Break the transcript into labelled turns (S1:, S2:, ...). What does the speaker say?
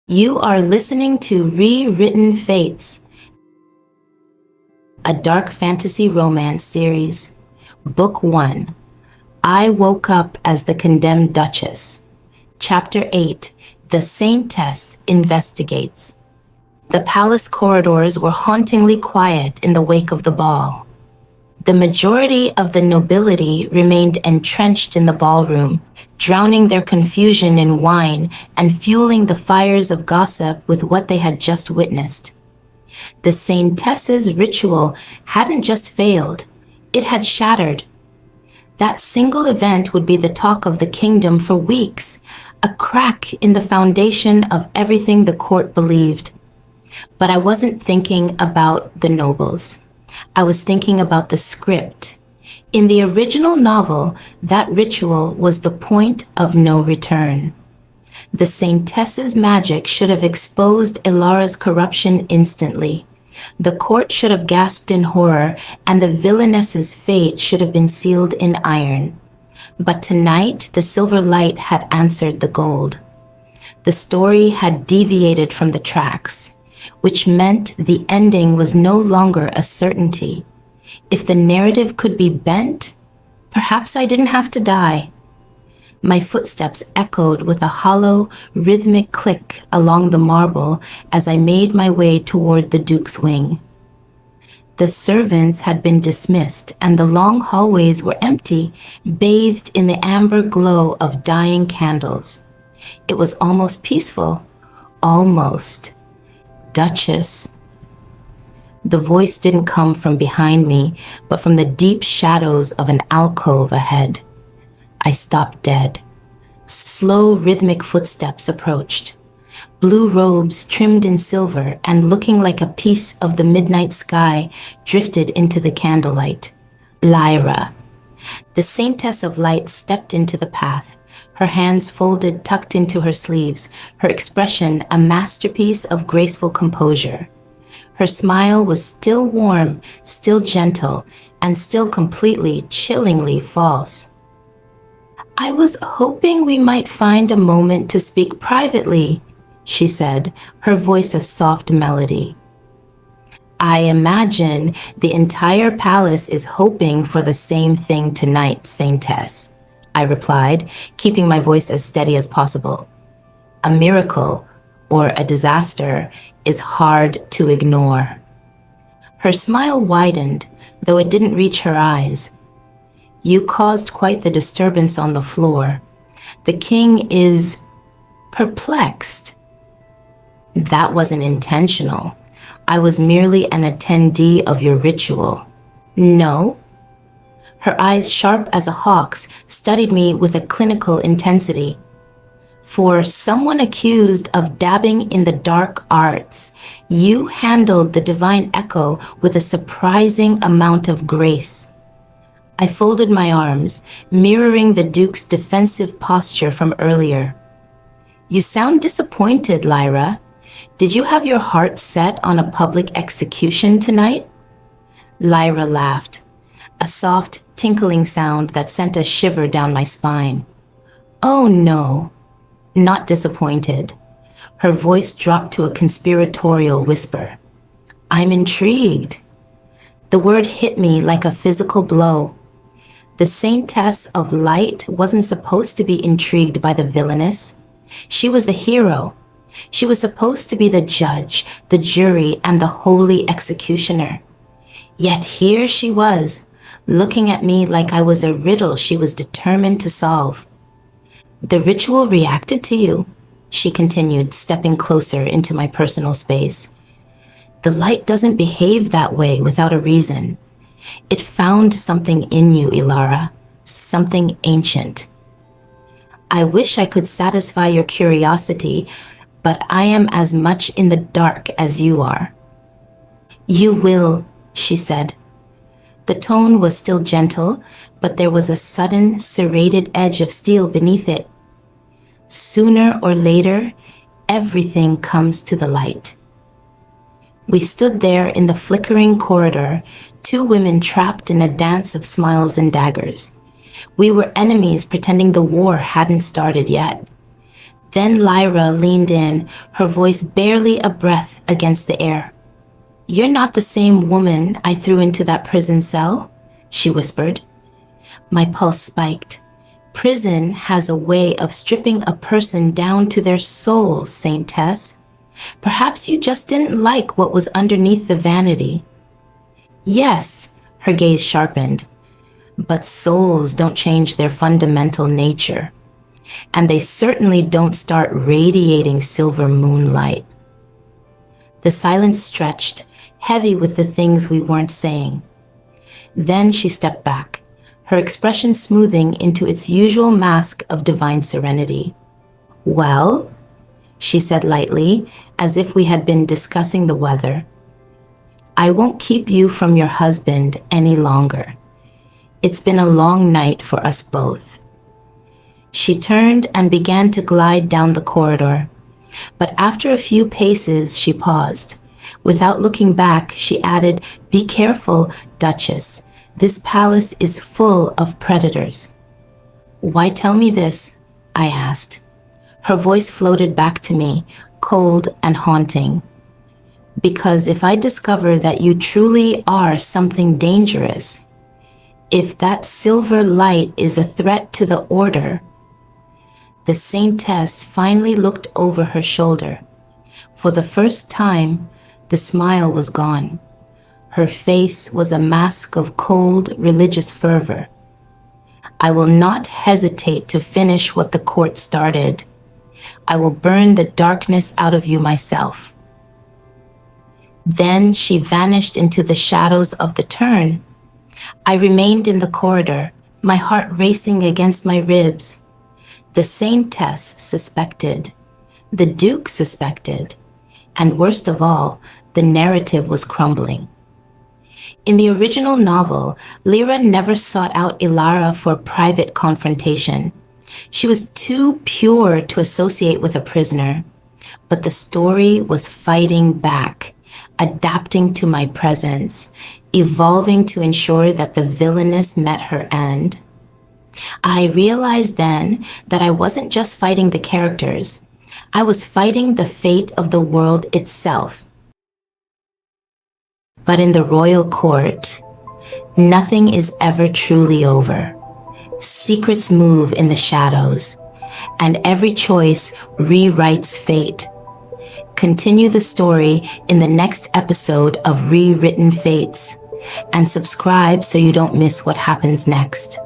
S1: You are listening to Rewritten Fates, a dark fantasy romance series. Book 1, I Woke Up as the Condemned Duchess. Chapter 8, The Saintess Investigates. The palace corridors were hauntingly quiet in the wake of the ball. The majority of the nobility remained entrenched in the ballroom, drowning their confusion in wine and fueling the fires of gossip with what they had just witnessed. The Saintess's ritual hadn't just failed, it had shattered. That single event would be the talk of the kingdom for weeks, a crack in the foundation of everything the court believed. But I wasn't thinking about the nobles. I was thinking about the script. In the original novel, that ritual was the point of no return. The Saintess's magic should have exposed Elara's corruption instantly. The court should have gasped in horror, and the Villainess's fate should have been sealed in iron. But tonight, the silver light had answered the gold. The story had deviated from the tracks, which meant the ending was no longer a certainty. If the narrative could be bent, perhaps I didn't have to die. My footsteps echoed with a hollow, rhythmic click along the marble as I made my way toward the Duke's wing. The servants had been dismissed, and the long hallways were empty, bathed in the amber glow of dying candles. It was almost peaceful. Almost. Duchess. The voice didn't come from behind me, but from the deep shadows of an alcove ahead. I stopped dead. Slow, rhythmic footsteps approached. Blue robes trimmed in silver and looking like a piece of the midnight sky drifted into the candlelight. Lyra. The Saintess of Light stepped into the path, her hands folded tucked into her sleeves, her expression a masterpiece of graceful composure. Her smile was still warm, still gentle, and still completely, chillingly false. I was hoping we might find a moment to speak privately, she said, her voice a soft melody. I imagine the entire palace is hoping for the same thing tonight, Saintess, I replied, keeping my voice as steady as possible. A miracle, or a disaster, is hard to ignore. Her smile widened, though it didn't reach her eyes. You caused quite the disturbance on the floor. The king is perplexed. That wasn't intentional. I was merely an attendee of your ritual. No? Her eyes, sharp as a hawk's, studied me with a clinical intensity. For someone accused of dabbing in the dark arts, you handled the divine echo with a surprising amount of grace. I folded my arms, mirroring the Duke's defensive posture from earlier. You sound disappointed, Lyra. Did you have your heart set on a public execution tonight? Lyra laughed, a soft, tinkling sound that sent a shiver down my spine. Oh no, not disappointed. Her voice dropped to a conspiratorial whisper. I'm intrigued. The word hit me like a physical blow. The Saintess of Light wasn't supposed to be intrigued by the Villainess. She was the hero. She was supposed to be the judge, the jury, and the holy executioner. Yet here she was, looking at me like I was a riddle she was determined to solve. The ritual reacted to you, she continued, stepping closer into my personal space. The light doesn't behave that way without a reason. It found something in you, Elara, something ancient. I wish I could satisfy your curiosity, but I am as much in the dark as you are. You will, she said. The tone was still gentle, but there was a sudden, serrated edge of steel beneath it. Sooner or later, everything comes to the light. We stood there in the flickering corridor, two women trapped in a dance of smiles and daggers. We were enemies pretending the war hadn't started yet. Then Lyra leaned in, her voice barely a breath against the air. "You're not the same woman I threw into that prison cell," she whispered. My pulse spiked. Prison has a way of stripping a person down to their soul, Saintess. Perhaps you just didn't like what was underneath the vanity. Yes, her gaze sharpened, but souls don't change their fundamental nature, and they certainly don't start radiating silver moonlight. The silence stretched, heavy with the things we weren't saying. Then she stepped back, her expression smoothing into its usual mask of divine serenity. "Well," she said lightly, as if we had been discussing the weather, "I won't keep you from your husband any longer. It's been a long night for us both." She turned and began to glide down the corridor, but after a few paces she paused. Without looking back, she added, "Be careful, Duchess. This palace is full of predators." "Why tell me this?" I asked. Her voice floated back to me, cold and haunting. "Because if I discover that you truly are something dangerous, if that silver light is a threat to the order..." The Saintess finally looked over her shoulder. For the first time, the smile was gone. Her face was a mask of cold, religious fervor. "I will not hesitate to finish what the court started. I will burn the darkness out of you myself." Then she vanished into the shadows of the turn. I remained in the corridor, my heart racing against my ribs. The Saintess suspected. The Duke suspected. And worst of all, the narrative was crumbling. In the original novel, Lyra never sought out Elara for private confrontation. She was too pure to associate with a prisoner. But the story was fighting back, adapting to my presence, evolving to ensure that the villainess met her end. I realized then that I wasn't just fighting the characters. I was fighting the fate of the world itself. But in the royal court, nothing is ever truly over. Secrets move in the shadows, and every choice rewrites fate. Continue the story in the next episode of Rewritten Fates, and subscribe so you don't miss what happens next.